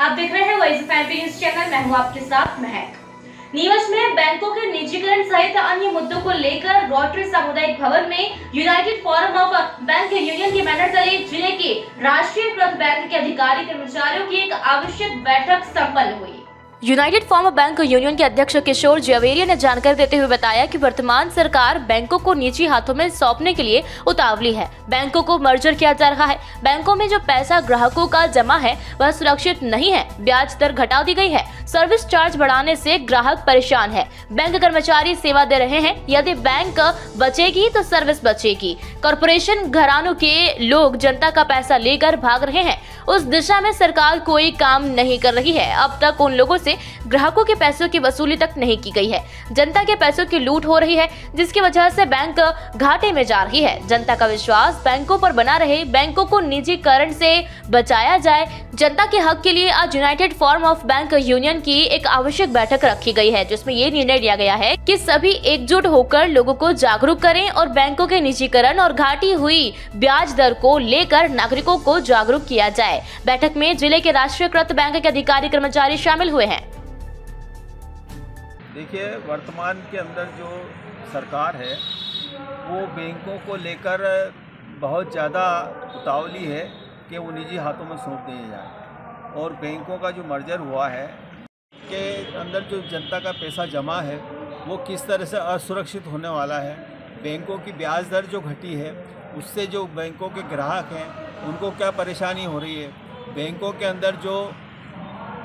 आप देख रहे हैं voice of MP news channel. मैं हूं आपके साथ महक। नीमच में बैंकों के निजीकरण सहित अन्य मुद्दों को लेकर रोटरी सामुदायिक भवन में United forum of bank union के बैनर तले जिले के राष्ट्रीयकृत बैंक के अधिकारी कर्मचारियों की एक आवश्यक बैठक संपन्न हुई। यूनाइटेड फॉर्म बैंक यूनियन के अध्यक्ष किशोर जवेरिया ने जानकारी देते हुए बताया कि वर्तमान सरकार बैंकों को निजी हाथों में सौंपने के लिए उतावली है। बैंकों को मर्जर किया जा रहा है। बैंकों में जो पैसा ग्राहकों का जमा है वह सुरक्षित नहीं है। ब्याज दर घटा दी गई है। सर्विस चार्ज बढ़ाने से ग्राहक परेशान है। बैंक कर्मचारी सेवा दे रहे हैं। यदि बैंक बचेगी तो सर्विस बचेगी। कॉरपोरेशन घरानों के लोग जनता का पैसा लेकर भाग रहे हैं। उस दिशा में सरकार कोई काम नहीं कर रही है। अब तक उन लोगों से ग्राहकों के पैसों की वसूली तक नहीं की गई है। जनता के पैसों की लूट हो रही है, जिसकी वजह से बैंक घाटे में जा रही है। जनता का विश्वास बैंकों पर बना रहे। बैंकों को निजीकरण से बचाया जाए। जनता के हक के लिए आज United forum of bank union की एक आवश्यक बैठक रखी गई है, जिसमें ये निर्णय लिया गया है कि सभी एकजुट होकर लोगों को जागरूक करें और बैंकों के निजीकरण और घाटी हुई ब्याज दर को लेकर नागरिकों को जागरूक किया जाए। बैठक में जिले के राष्ट्रीयकृत बैंक के अधिकारी कर्मचारी शामिल हुए हैं। देखिए, वर्तमान के अंदर जो सरकार है वो बैंकों को लेकर बहुत ज़्यादा उतावली है कि वो निजी हाथों में सौंप दिए जाए। और बैंकों का जो मर्जर हुआ है के अंदर जो जनता का पैसा जमा है वो किस तरह से असुरक्षित होने वाला है। बैंकों की ब्याज दर जो घटी है उससे जो बैंकों के ग्राहक हैं उनको क्या परेशानी हो रही है। बैंकों के अंदर जो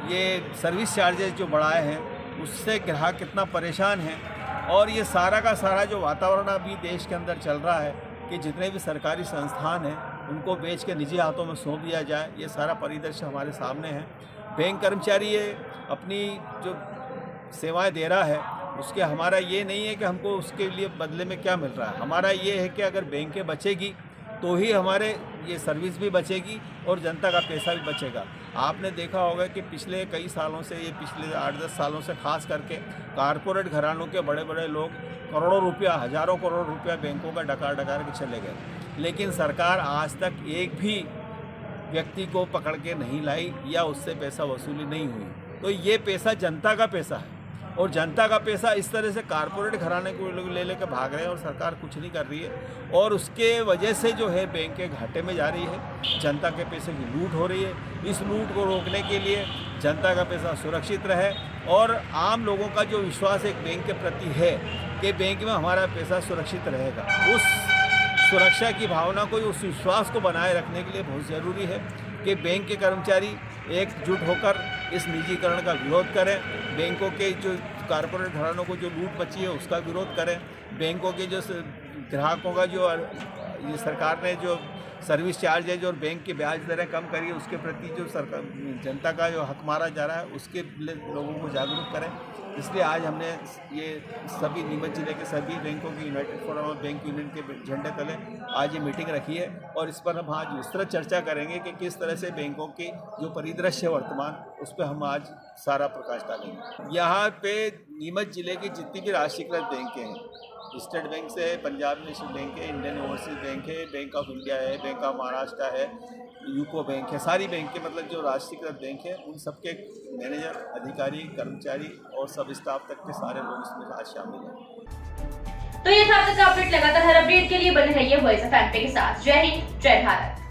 ये सर्विस चार्जेस जो बढ़ाए हैं उससे ग्राहक कितना परेशान है। और ये सारा का सारा जो वातावरण अभी देश के अंदर चल रहा है कि जितने भी सरकारी संस्थान हैं उनको बेच के निजी हाथों में सौंप दिया जाए, ये सारा परिदृश्य हमारे सामने है। बैंक कर्मचारी ये अपनी जो सेवाएं दे रहा है उसके हमारा ये नहीं है कि हमको उसके लिए बदले में क्या मिल रहा है। हमारा ये है कि अगर बैंकें बचेगी तो ही हमारे ये सर्विस भी बचेगी और जनता का पैसा भी बचेगा। आपने देखा होगा कि पिछले कई सालों से, ये पिछले 8-10 सालों से खास करके कारपोरेट घरानों के बड़े बड़े लोग करोड़ों रुपया, हज़ारों करोड़ रुपया बैंकों का डकार के चले गए। लेकिन सरकार आज तक एक भी व्यक्ति को पकड़ के नहीं लाई या उससे पैसा वसूली नहीं हुई। तो ये पैसा जनता का पैसा है और जनता का पैसा इस तरह से कारपोरेट घराने को लोग ले लेकर भाग रहे हैं और सरकार कुछ नहीं कर रही है। और उसके वजह से जो है बैंक घाटे में जा रही है। जनता के पैसे की लूट हो रही है। इस लूट को रोकने के लिए जनता का पैसा सुरक्षित रहे और आम लोगों का जो विश्वास एक बैंक के प्रति है कि बैंक में हमारा पैसा सुरक्षित रहेगा, उस सुरक्षा की भावना को, उस विश्वास को बनाए रखने के लिए बहुत ज़रूरी है कि बैंक के कर्मचारी एकजुट होकर इस निजीकरण का विरोध करें। बैंकों के जो कारपोरेट घरानों को जो लूट मची है उसका विरोध करें। बैंकों के जो ग्राहकों का जो ये सरकार ने जो सर्विस चार्ज है, जो बैंक की ब्याज दरें कम करी है, उसके प्रति जो सरकार जनता का जो हक मारा जा रहा है उसके लोगों को जागरूक करें। इसलिए आज हमने ये सभी नीमच जिले के सभी बैंकों की United forum of bank union के झंडे तले आज ये मीटिंग रखी है और इस पर हम आज विस्तृत चर्चा करेंगे कि किस तरह से बैंकों की जो परिदृश्य है वर्तमान उस पर हम आज सारा प्रकाश डालेंगे। यहाँ पे नीमच जिले की जितनी भी राष्ट्रीयकृत बैंकें हैं, स्टेट बैंक से है, पंजाब नेशनल बैंक है, इंडियन ओवरसीज बैंक है, बैंक ऑफ इंडिया है, बैंक ऑफ महाराष्ट्र है, यूको बैंक है, सारी बैंक के मतलब जो राष्ट्रीयकृत बैंक है उन सबके मैनेजर, अधिकारी, कर्मचारी और सब स्टाफ तक के सारे लोग इसमें आज शामिल हैं। तो ये था आज का अपडेट। लगातार हर अपडेट के लिए बने रहिए वॉइस ऑफ एमपी के साथ। जय हिंद, जय भारत।